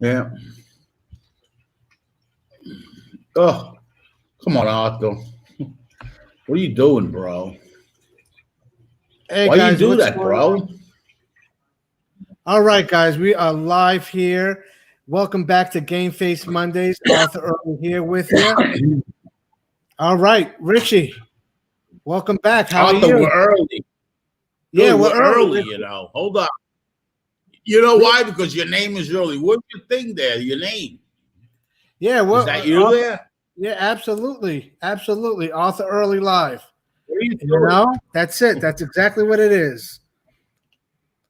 Yeah. Oh, come on, Arthur. What are you doing, bro? Hey Why you guys, do what's that, going on? bro? All right, guys, we are live here. Welcome back to GameFace Mondays. Arthur Early here with you. All right, Richie, welcome back. How are Arthur, we're you? early. Yeah, Dude, we're we're early, early, Richie. Hold on. You know We, why? Because your name is early. What's your thing there? Your name. yeah, Is we're that you Arthur, there? yeah, absolutely, absolutely. Arthur Early live. What are you You doing? know, that's it. That's exactly what it is.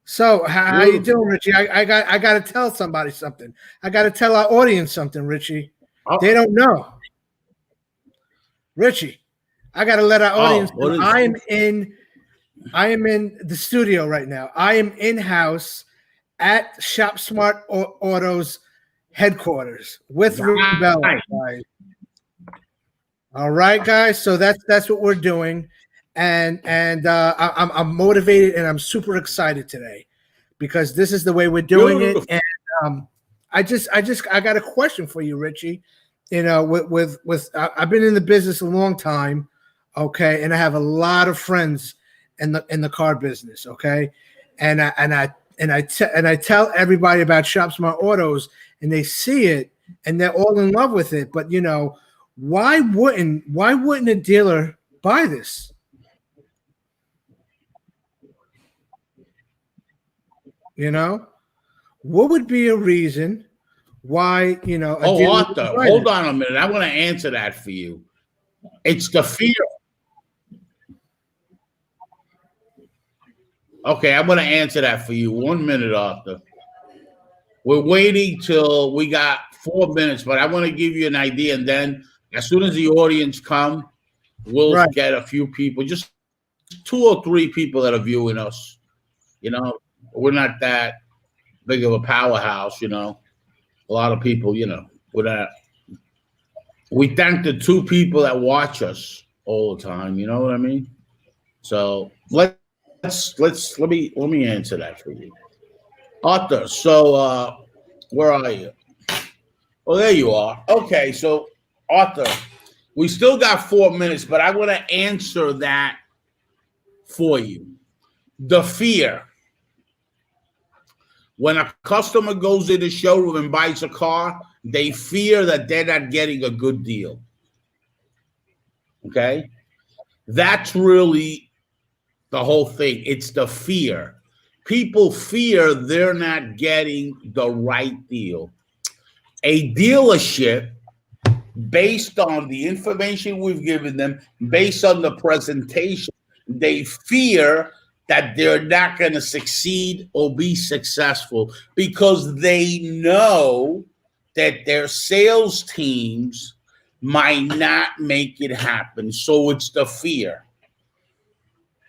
So, how you Beautiful. doing, Richie? I got to tell somebody something. I got to tell our audience something, Richie. Oh, They don't know, Richie. I got to let our audience what know. is I it? am in I am in the studio right now. I am in house at Shop Smart Auto's headquarters with Bello. Nice. Guys. All right, guys. So that's what we're doing, and I'm motivated and I'm super excited today because this is the way we're doing it. Beautiful. And um, I got a question for you, Richie. You know, I've been in the business a long time, okay, and I have a lot of friends in the car business, okay, and I tell everybody about Shop Smart Autos, and they see it and they're all in love with it. But why wouldn't a dealer buy this? You know, what would be a reason why a Oh, dealer Arthur, would buy hold this? on a minute. I want to answer that for you. It's the fear. Okay, I'm going to answer that for you. 1 minute, Arthur. We're waiting till we got 4 minutes, but I want to give you an idea. And then as soon as the audience come, we'll Right. get a few people, just 2 or 3 people that are viewing us. You know, we're not that big of a powerhouse. A lot of people, we're not. We thank the 2 people that watch us all the time. You know what I mean? So let me answer that for you, Arthur. So where are you? Oh, there you are. Okay, so Arthur, we still got 4 minutes, but I want to answer that for you. The fear when a customer goes in the showroom and buys a car, they fear that they're not getting a good deal. Okay, that's really the whole thing. It's the fear. People fear they're not getting the right deal. A dealership, based on the information we've given them, based on the presentation, they fear that they're not going to succeed or be successful because they know that their sales teams might not make it happen. So it's the fear.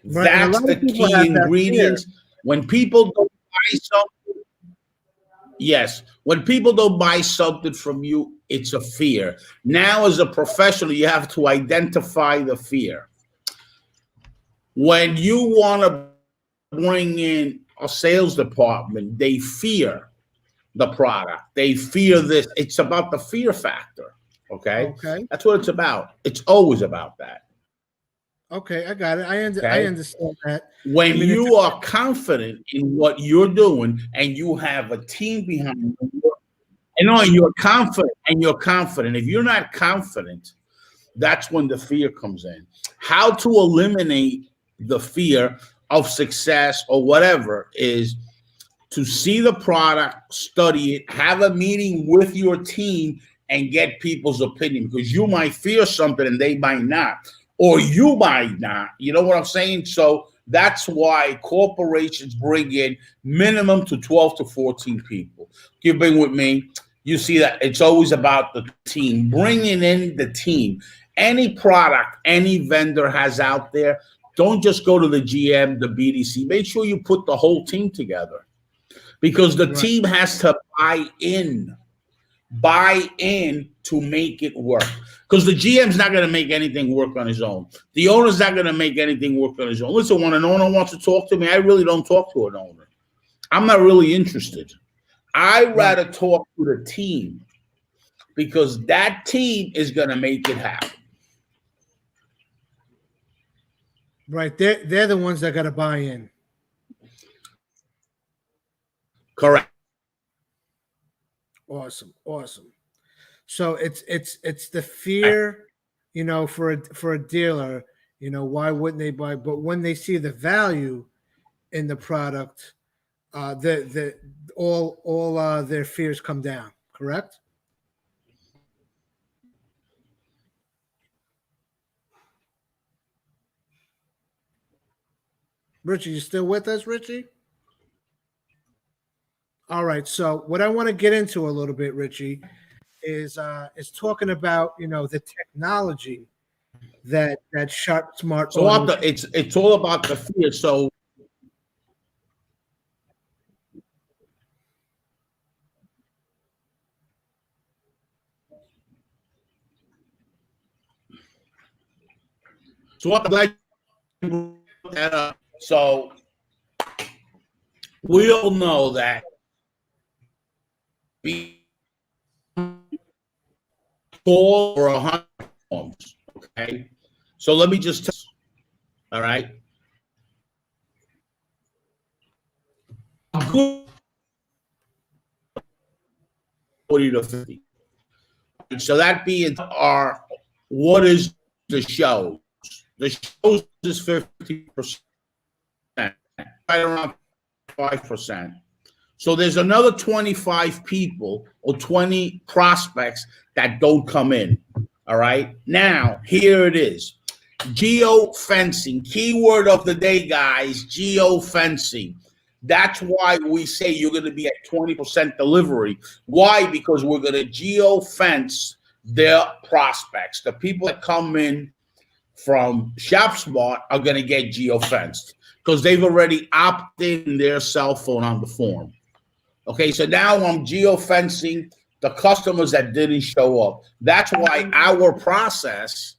Right. And a That's lot the of people key have that fear. ingredients. When people don't buy something, yes, when people don't buy something from you, it's a fear. Now, as a professional, you have to identify the fear. When you want to bring in a sales department, they fear the product. They fear this. It's about the fear factor. Okay. Okay. That's what it's about. It's always about that. Okay, I got it. I Okay. understand that. I When mean, it's you are confident in what you're doing and you have a team behind you, and no, you're confident. If you're not confident, that's when the fear comes in. How to eliminate the fear of success or whatever is to see the product, study it, have a meeting with your team, and get people's opinion because you might fear something and they might not, or you might not. You know what I'm saying? So that's why corporations bring in minimum to 12 to 14 people. You've been with me. You see that it's always about the team, bringing in the team. Any product any vendor has out there, don't just go to the GM, the BDC. Make sure you put the whole team together because the right. team has to buy in to make it work. Because the GM's not going to make anything work on his own. The owner's not going to make anything work on his own. Listen, when an owner wants to talk to me, I really don't talk to an owner. I'm not really interested. I'd rather talk to the team because that team is going to make it happen. Right. They're the ones that got to buy in. Correct. Awesome. So it's the fear, for a dealer, why wouldn't they buy? But when they see the value in the product, all their fears come down. Correct? Richie, you still with us, Richie? All right. So what I want to get into a little bit, Richie, is talking about the technology that Sharp Smart So Auto. it's all about the fear. So I'm glad you brought that up. So we all know that we four or 100 homes. Okay. So let me just tell you, all right. Good 40 to 50. So that being our what is the show? The show is 50%, right around 5%. So there's another 25 people or 20 prospects that don't come in. All right. Now, here it is. GEO Fencing. Keyword of the day, guys. GEO Fencing. That's why we say you're going to be at 20% delivery. Why? Because we're going to GEO fence their prospects. The people that come in from ShopSmart are going to get GEO fenced because they've already opted in their cell phone on the form. Okay, so now I'm GEO fencing the customers that didn't show up. That's why our process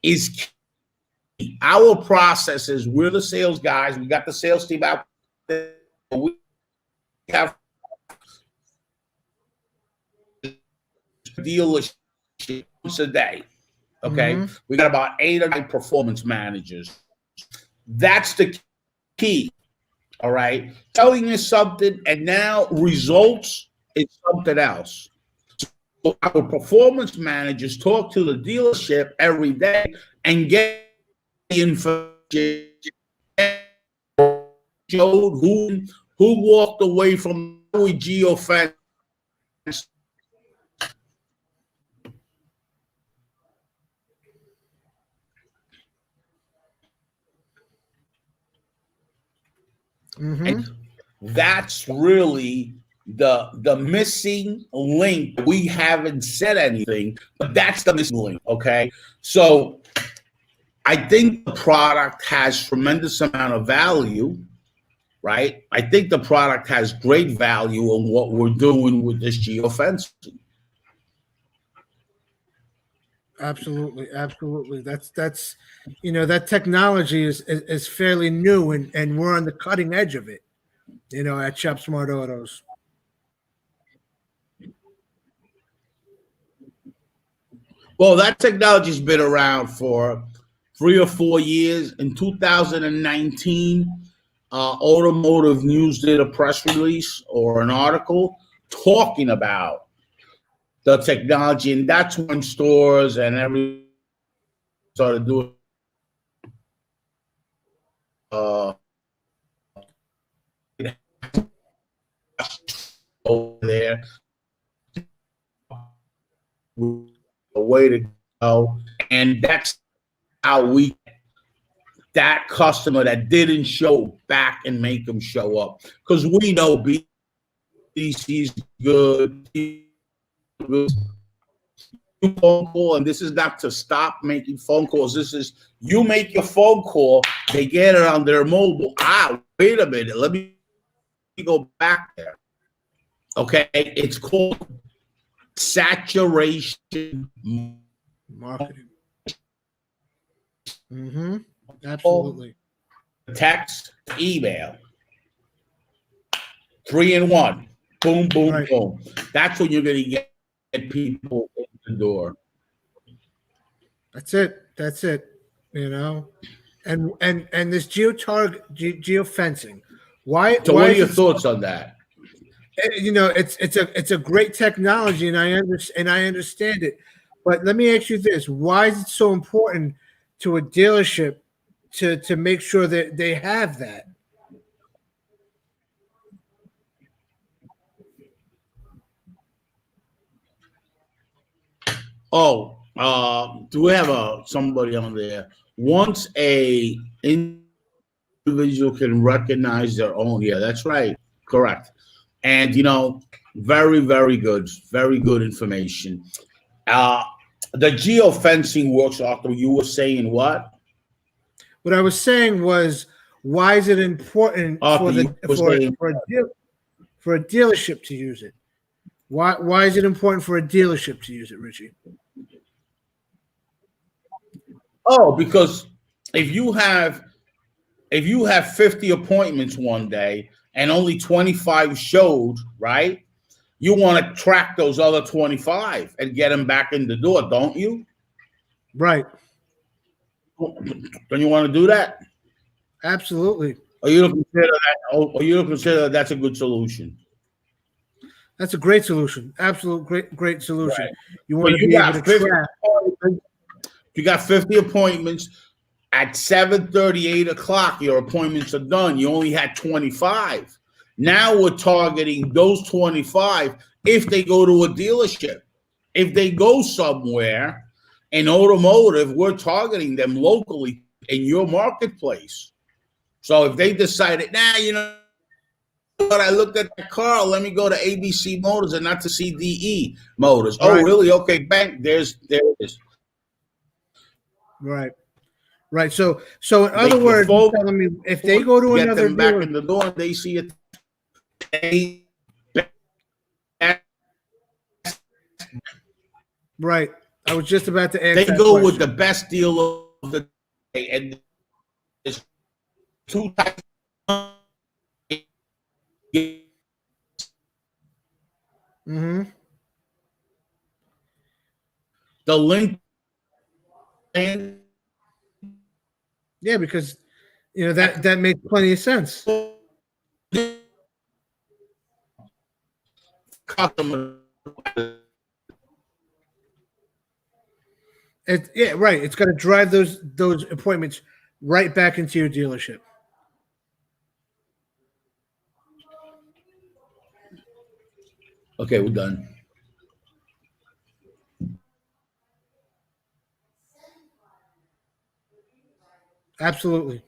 is key. Our process is we're the sales guys. We got the sales team out there. We have dealership once a day. Okay, we got about 8 or 9 performance managers. That's the key. All right, telling you something, and now results is something else. So our performance managers talk to the dealership every day and get the information. Showed who walked away from GEO fence. And that's really the missing link. We haven't said anything, but that's the missing link. Okay, so I think the product has tremendous amount of value, right? I think the product has great value on what we're doing with this GEO fencing. Absolutely. That's that technology is fairly new, and we're on the cutting edge of it. At Shop Smart Autos. Well, that technology's been around for 3 or 4 years. In 2019, Automotive News did a press release or an article talking about the technology, and that's when stores and everyone started doing over there. A way to go, and that's how we that customer that didn't show back and make them show up because we know BDC's good. Phone call, and this is not to stop making phone calls. This is you make your phone call, they get it on their mobile. Wait a minute, let me go back there. Okay, it's called saturation marketing. Absolutely. Text, email, 3 in 1. Boom, boom, Right. boom. That's when you're going to get people in the door. That's it. That's it. You know, and this geo fencing. So, Why what are is your it so, thoughts on that? you know, it's a great technology, and I understand it. But let me ask you this: why is it so important to a dealership to make sure that they have that? Oh, do we have somebody on there? Once a individual can recognize their own, yeah, that's right, correct. And very, very good information. Uh, the geofencing works. Arthur, you were saying what? What I was saying was, why is it important Arthur, for you were saying for a dealership to use it? Why is it important for a dealership to use it, Richie? oh, because if you have 50 appointments one day and only 25 showed, right? You want to track those other 25 and get them back in the door, don't you? Right. Don't you want to do that? Absolutely. Or you don't consider that? Or you don't consider that that's a good solution? That's a great solution. Absolute great solution. Right. You But want to be able to track. you got 50 appointments at 7:30, 8 o'clock. Your appointments are done. You only had 25. Now we're targeting those 25 if they go to a dealership. If they go somewhere in automotive, we're targeting them locally in your marketplace. So if they decided, what, I looked at that car, let me go to ABC Motors and not to CDE Motors. Oh, Right. really? Okay, bang, there it is. Right. Right. So in Make other your words, you're phone, telling me if they go to get another them back dealer, in the door, and they see it. right? I was just about to ask They that go with the question. best deal of the day, and there's two types. Mm-hmm. The link and Yeah, because that makes plenty of sense. customer. Yeah, right. It's going to drive those appointments right back into your dealership. Okay, we're done. Absolutely.